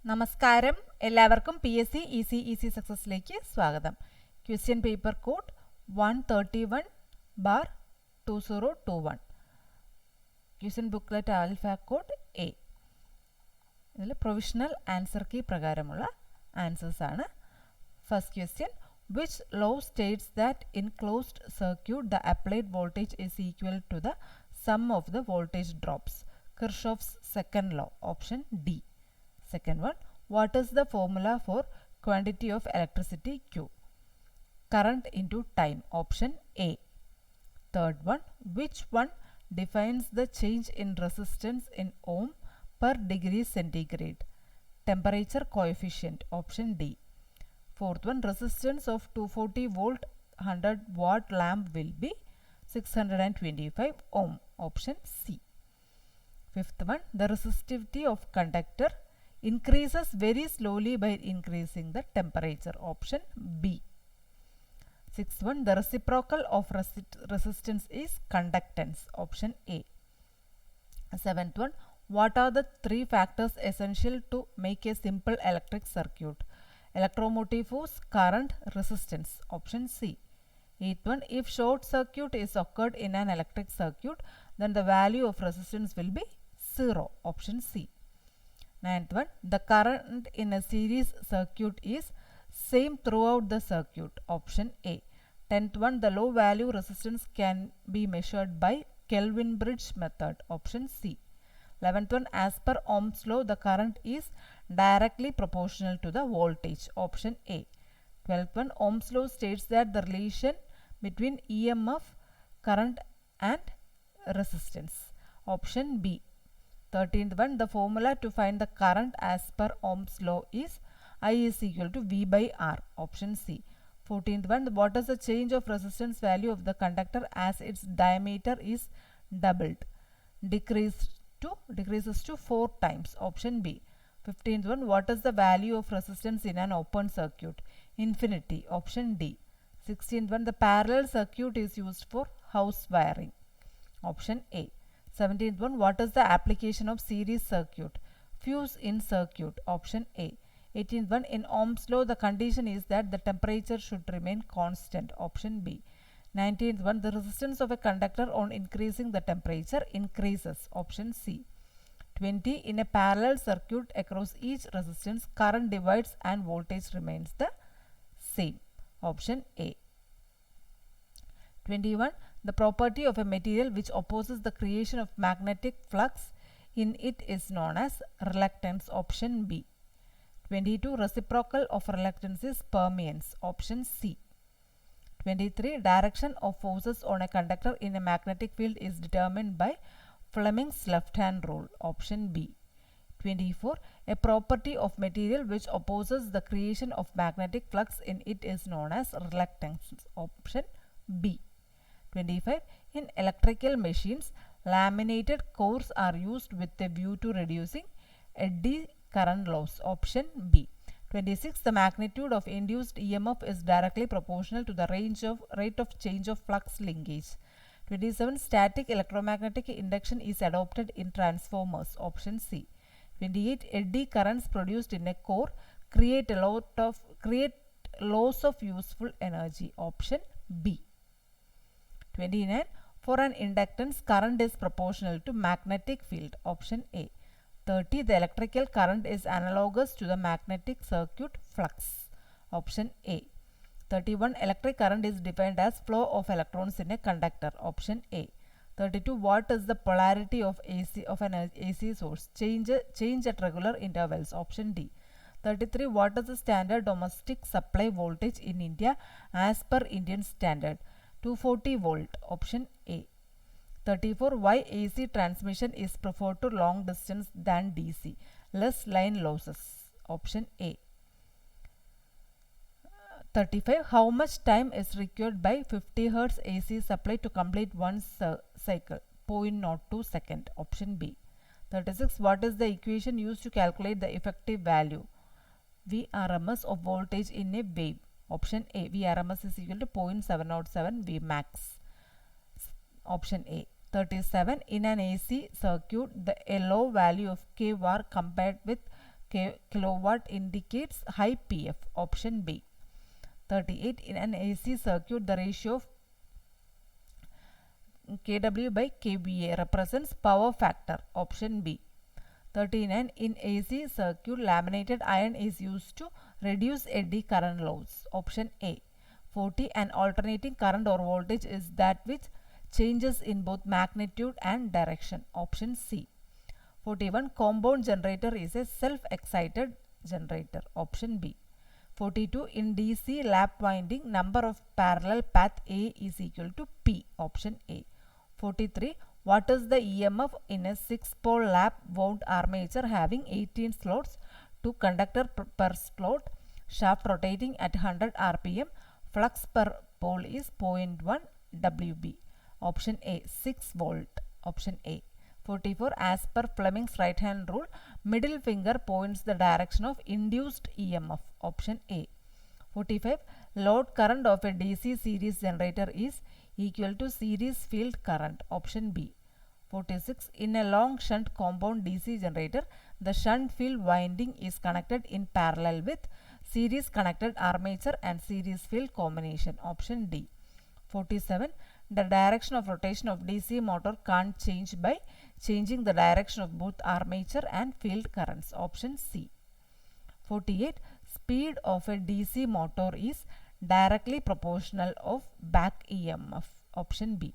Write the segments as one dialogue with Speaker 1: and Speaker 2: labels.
Speaker 1: നമസ്കാരം, എല്ലാവർക്കും PSC easy സക്സസിലേക്ക് സ്വാഗതം. Question paper code 131/2021. Question booklet alpha code A. ഇതിൽ പ്രൊവിഷണൽ ആൻസർ കീ പ്രകാരമുള്ള ആൻസേഴ്സ് ആണ്. First question, which law states that in closed circuit the applied voltage is equal to the sum of the voltage drops? Kirchhoff's second law. Option D. Second one, what is the formula for quantity of electricity Q? Current into time. Option A. Third one, which one defines the change in resistance in ohm per degree centigrade? Temperature coefficient. Option D. Fourth one, resistance of 240 volt 100 watt lamp will be 625 ohm. Option C. Fifth one, the resistivity of conductor increases very slowly by increasing the temperature. Option B. Sixth one, the reciprocal of resistance is conductance. Option A. Seventh one, what are the three factors essential to make a simple electric circuit? Electromotive force, current, resistance. Option C. Eighth one, if short circuit is occurred in an electric circuit, then the value of resistance will be 0. Option C. Ninth one, the current in a series circuit is same throughout the circuit. Option A. Tenth one, the low value resistance can be measured by Kelvin bridge method. Option C. 11th one, as per Ohm's law, the current is directly proportional to the voltage. Option A. 12th one, Ohm's law states that the relation between EMF, current and resistance. Option B. 13th one, the formula to find the current as per Ohm's law is I is equal to V by R. Option C. 14th one, what is the change of resistance value of the conductor as its diameter is doubled? Decreases to 4 times. Option B. 15th one, what is the value of resistance in an open circuit? Infinity. Option D. 16th one, the parallel circuit is used for house wiring. Option A. 17th one, what is the application of series circuit? Fuse in circuit. Option A. 18th one, in Ohm's law the condition is that the temperature should remain constant. Option B. 19th one, the resistance of a conductor on increasing the temperature increases. Option C. 20, in a parallel circuit across each resistance current divides and voltage remains the same. Option A. 21, the property of a material which opposes the creation of magnetic flux in it is known as reluctance. Option B. 22, reciprocal of reluctance is permeance. Option C. 23, direction of forces on a conductor in a magnetic field is determined by Fleming's left-hand rule. Option B. 24, a property of material which opposes the creation of magnetic flux in it is known as reluctance. Option B. 25, in electrical machines, laminated cores are used with a view to reducing eddy current loss. Option B. 26, the magnitude of induced EMF is directly proportional to the rate of change of flux linkage. 27, static electromagnetic induction is adopted in transformers. Option C. 28, eddy currents produced in a core create loss of useful energy. Option B. 29, for an inductance current is proportional to magnetic field. Option A. 30, the electrical current is analogous to the magnetic circuit flux. Option A. 31, electric current is defined as flow of electrons in a conductor. Option A. 32, what is the polarity of an AC source? Change at regular intervals. Option D. 33, what is the standard domestic supply voltage in India as per Indian standard? 240 volt. Option A. 34, why AC transmission is preferred to long distance than DC? Less line losses. Option A. 35, how much time is required by 50 Hz AC supply to complete one cycle? 0.02 second. Option B. 36, what is the equation used to calculate the effective value Vrms of voltage in a wave? Option A. Vrms is equal to 0.707 Vmax. Option A. 37, in an AC circuit, a low value of k var compared with k kilowatt indicates high PF, option B. 38. In an AC circuit, the ratio of kW by kVA represents power factor, option B. 39. In AC circuit, laminated iron is used to reduce eddy current loss, option A. 40. An alternating current or voltage is that which changes in both magnitude and direction, option C. 41. Compound generator is a self-excited generator, option B. 42. In DC lap winding, number of parallel path A is equal to P, option A. 43. What is the EMF in a 6-pole lap wound armature having 18 slots, 2 conductor per slot, shaft rotating at 100 rpm, flux per pole is 0.1 Wb, option A. 6 volt, option A. 44. As per Fleming's right hand rule, middle finger points the direction of induced EMF, option A. 45. Load current of a DC series generator is equal to series field current, option B. 46. In a long shunt compound DC generator, the shunt field winding is connected in parallel with series connected armature and series field combination, option D. 47. The direction of rotation of DC motor can't change by changing the direction of both armature and field currents, option C. 48. Speed of a DC motor is directly proportional of back EMF, option B.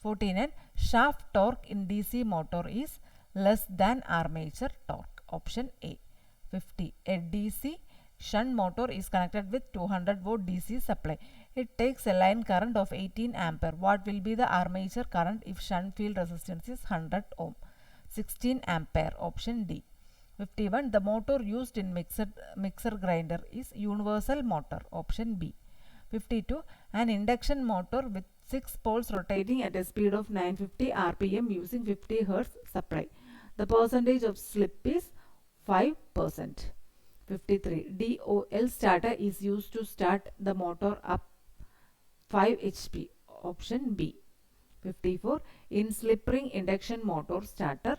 Speaker 1: 49. Shaft torque in DC motor is less than armature torque, option A. 50. A DC shunt motor is connected with 200 volt DC supply. It takes a line current of 18 ampere. What will be the armature current if shunt field resistance is 100 ohm? 16 ampere, option D. 51. The motor used in mixer grinder is universal motor, option B. 52. An induction motor with 6 poles rotating at a speed of 950 rpm using 50 Hz supply. The percentage of slip is 5%. 53. DOL starter is used to start the motor up 5 HP, option B. 54. In slip ring induction motor starter,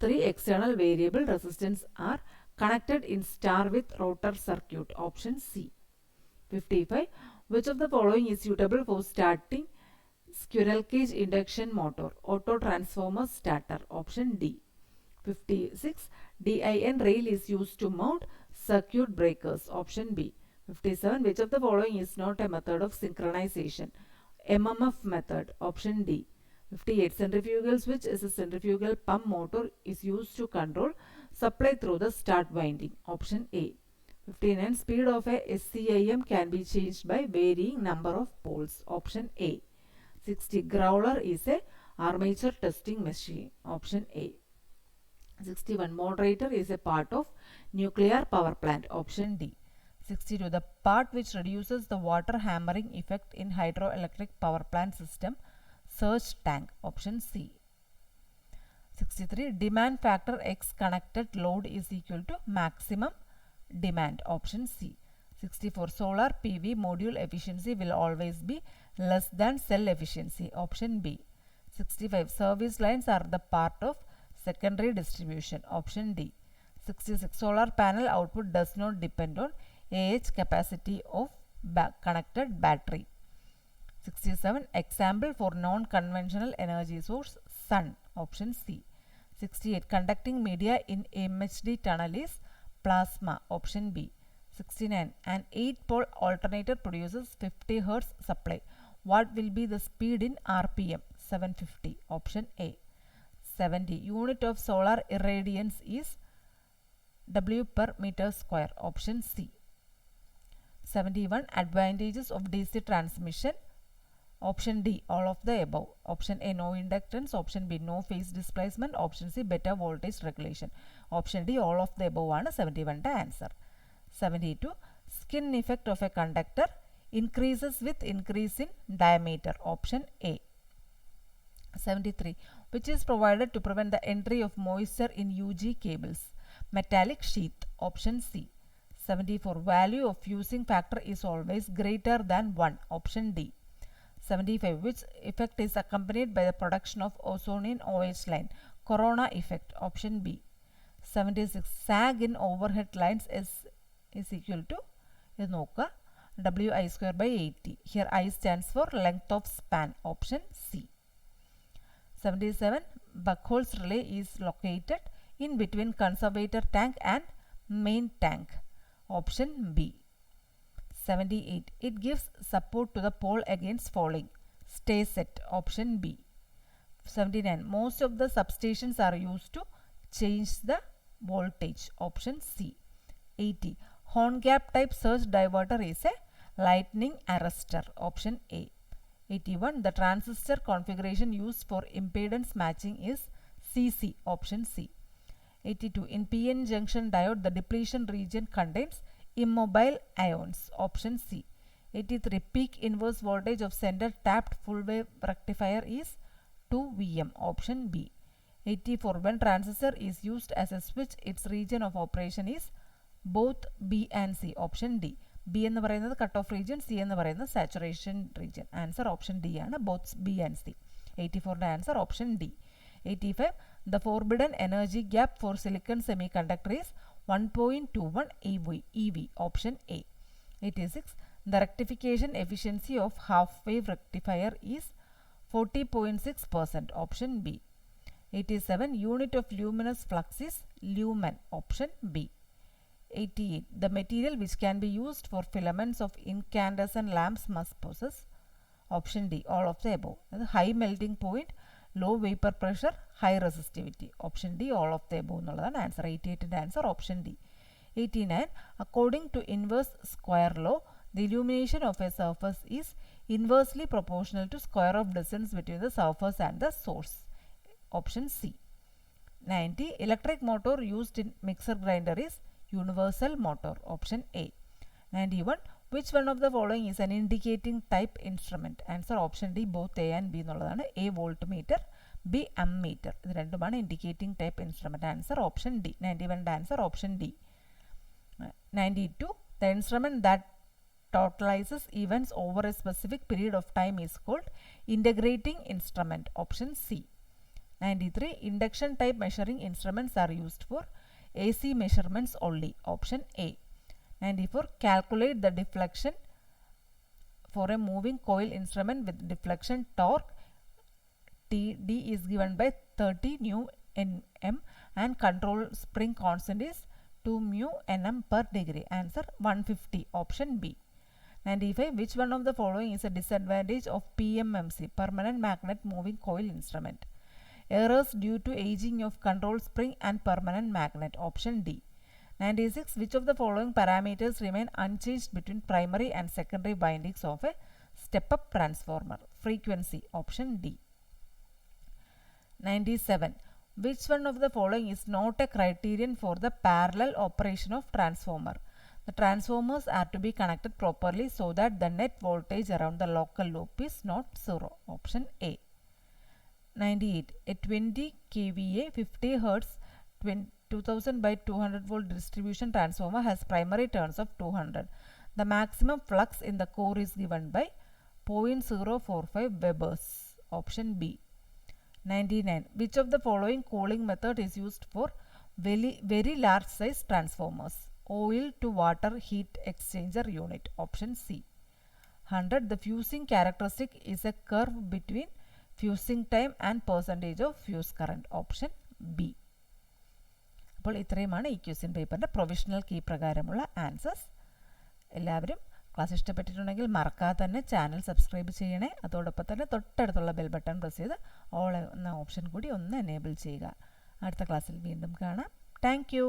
Speaker 1: 3 external variable resistance are connected in star with rotor circuit, option C. 55. Which of the following is suitable for starting squirrel cage induction motor, auto transformer starter, option D. 56. DIN rail is used to mount circuit breakers, option B. 57. Which of the following is not a method of synchronization? MMF method, option D. 58. Centrifugal switch is a centrifugal pump motor is used to control supply through the start winding, option A. 59. Speed of a SCIM can be changed by varying number of poles, option A. 60. Growler is a armature testing machine, option A. 61. Moderator is a part of nuclear power plant, option D. 62. The part which reduces the water hammering effect in hydroelectric power plant system, surge tank, option C. 63. Demand factor X connected load is equal to maximum demand, option C. 64. Solar PV module efficiency will always be less than cell efficiency, option B. 65. Service lines are the part of secondary distribution, option D. 66. Solar panel output does not depend on AH capacity of connected battery. 67. Example for non-conventional energy source, sun, option C. 68. Conducting media in MHD tunnel is plasma, option B. 69. An 8-pole alternator produces 50 Hz supply. What will be the speed in RPM? 750, option A. 70. Unit of solar irradiance is W per meter square, option C. 71. Advantages of DC transmission, option D, all of the above. Option A, no inductance. Option B, no phase displacement. Option C, better voltage regulation. Option D, all of the above ആണ് 71 answer. 72. Skin effect of a conductor increases with increase in diameter, option A. 73. Which is provided to prevent the entry of moisture in UG cables? Metallic sheath, option C. 74. Value of fusing factor is always greater than 1, option D. 75. Which effect is accompanied by the production of ozone in OH line? Corona effect, option B. 76. Sag in overhead lines is equal to, ഇത് നോക്കുക, wi square by 80. Here I stands for length of span, option C. 77. Buckholes relay is located in between conservator tank and main tank, option B. 78. It gives support to the pole against falling, stay set, option B. 79. Most of the substations are used to change the voltage, option C. 80. Horn gap type surge diverter is a lightning arrestor, option A. 81. The transistor configuration used for impedance matching is CC, option C. 82. In PN junction diode, the depletion region contains immobile ions, option C. 83. Peak inverse voltage of center tapped full wave rectifier is 2 Vm, option B. 84. When transistor is used as a switch, its region of operation is both B and C, option D. B എന്ന് പറയുന്നത് cut off region, C എന്ന് പറയുന്നത് saturation region. Answer option D ആണ്, both B and C. 84ന്റെ answer option D. 85. The forbidden energy gap for silicon semiconductor is 1.21 EV, option A. 86. The rectification efficiency of half wave rectifier is 40.6%, option B. 87. Unit of luminous flux is lumen, option B. 88. The material which can be used for filaments of incandescent lamps must possess, option D, all of the above. High melting point, low vapor pressure, high resistivity, option D, all of the above എന്നുള്ളതാണ് answer. 88ന്റെ answer option D. 89. According to inverse square law, the illumination of a surface is inversely proportional to square of distance between the surface and the source, option C. 90. Electric motor used in mixer grinder is universal motor, option A. 91. Which one of the following is an indicating type instrument? Answer option D, both A and B എന്നുള്ളതാണ്. A voltmeter, B ammeter. ഇത് രണ്ടുമാണ് indicating type instrument. Answer option D. 91ന്റെ answer option D. 92. The instrument that totalizes events over a specific period of time is called integrating instrument, option C. 93. Induction type measuring instruments are used for AC measurements only, option A. 94. Calculate the deflection for a moving coil instrument with deflection torque TD is given by 30 Nm and control spring constant is 2 mu Nm per degree. Answer 150, option B. 95. Which one of the following is a disadvantage of PMMC, permanent magnet moving coil instrument? Errors due to aging of control spring and permanent magnet, option D. 96. Which of the following parameters remain unchanged between primary and secondary windings of a step-up transformer? Frequency, option D. 97. Which one of the following is not a criterion for the parallel operation of transformer? The transformers are to be connected properly so that the net voltage around the local loop is not zero, option A. 98. A 20 kVA 50 Hz 2000 by 200 volt distribution transformer has primary turns of 200. The maximum flux in the core is given by 0.045 Webers, option B. 99. Which of the following cooling method is used for very large size transformers? Oil to water heat exchanger unit, option C. 100. The fusing characteristic is a curve between fusing time and percentage of fuse current, option B. അപ്പോൾ ഇത്രയുമാണ് ഈ question പേപ്പറിൻ്റെ provisional key പ്രകാരമുള്ള answers. എല്ലാവരും class ഇഷ്ടപ്പെട്ടിട്ടുണ്ടെങ്കിൽ മറക്കാതെ തന്നെ channel subscribe ചെയ്യണേ. അതോടൊപ്പം തന്നെ തൊട്ടടുത്തുള്ള ബെൽ ബട്ടൺ പ്രസ് ചെയ്ത് ഓൾ എന്ന ഓപ്ഷൻ കൂടി ഒന്ന് എനേബിൾ ചെയ്യുക. അടുത്ത ക്ലാസ്സിൽ വീണ്ടും കാണാം. Thank you.